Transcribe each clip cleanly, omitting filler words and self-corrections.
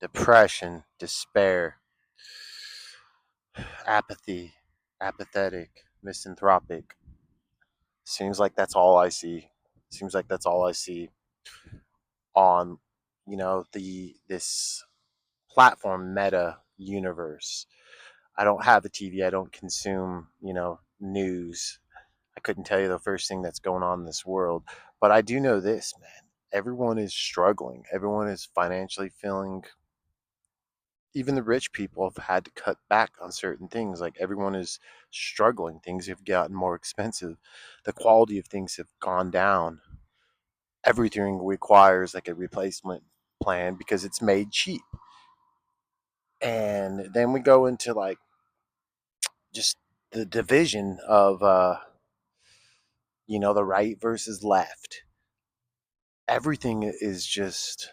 depression, despair, apathy, apathetic, misanthropic. Seems like that's all I see. Seems like that's all I see on, the this platform Meta universe. I don't have a TV. I don't consume, news. I couldn't tell you the first thing that's going on in this world, but I do know this, man. Everyone is struggling. Everyone is financially feeling, even the rich people have had to cut back on certain things. Like everyone is struggling. Things have gotten more expensive. The quality of things have gone down. Everything requires like a replacement plan because it's made cheap. And then we go into like just the division of the right versus left. Everything is just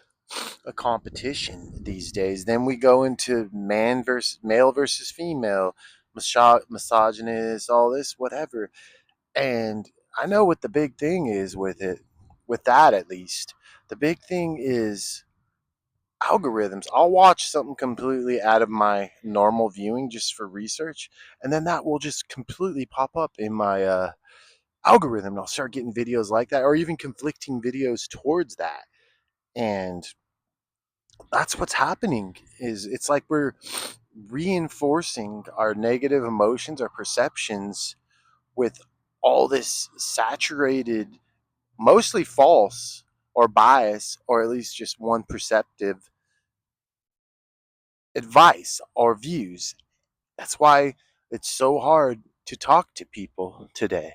a competition these days. Then we go into male versus female, misogynist, all this, whatever. And I know what the big thing is with it, with that at least. The big thing is algorithms. I'll watch something completely out of my normal viewing just for research, and then that will just completely pop up in my algorithm. And I'll start getting videos like that, or even conflicting videos towards that. And that's what's happening. Is it's like we're reinforcing our negative emotions, our perceptions, with all this saturated, mostly false or bias, or at least just one perceptive advice or views. That's why it's so hard to talk to people today,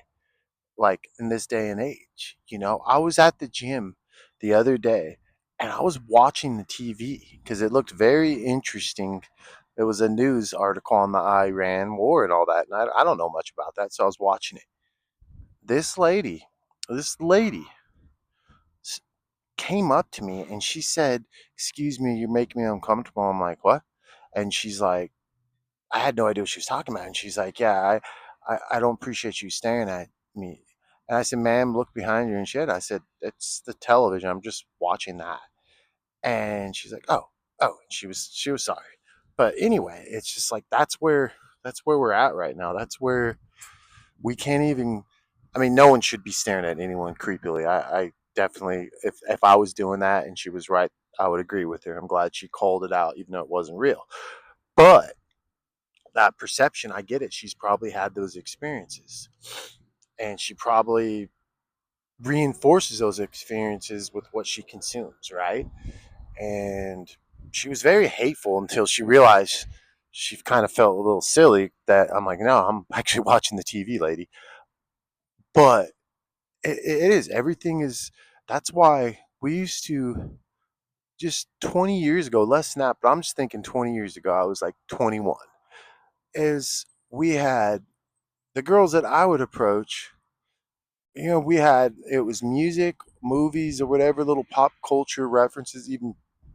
like in this day and age. I was at the gym the other day and I was watching the TV because it looked very interesting. It was a news article on the Iran war and all that. And I don't know much about that. So I was watching it. This lady, this lady came up to me and she said, "Excuse me, you're making me uncomfortable." I'm like, "What?" And she's like, I had no idea what she was talking about. And she's like, "Yeah, I don't appreciate you staring at me." And I said, "Ma'am, look behind you and shit." I said, "It's the television. I'm just watching that." And she's like, "Oh, oh." And she was sorry. But anyway, it's just like that's where we're at right now. That's where we can't even. I mean, no one should be staring at anyone creepily. I definitely, if I was doing that and she was right, I would agree with her. I'm glad she called it out, even though it wasn't real. But that perception, I get it. She's probably had those experiences, and she probably reinforces those experiences with what she consumes, right? And she was very hateful until she realized she kind of felt a little silly that I'm like, no, I'm actually watching the TV, lady. But it is, everything is, that's why we used to, just 20 years ago, less than that, but I'm just thinking 20 years ago, I was like 21, is we had the girls that I would approach, we had, it was music, movies, or whatever little pop culture references, even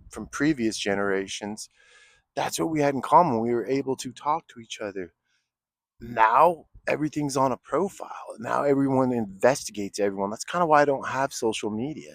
from previous generations. That's what we had in common. We were able to talk to each other. Now everything's on a profile. Now everyone investigates everyone. That's kind of why I don't have social media.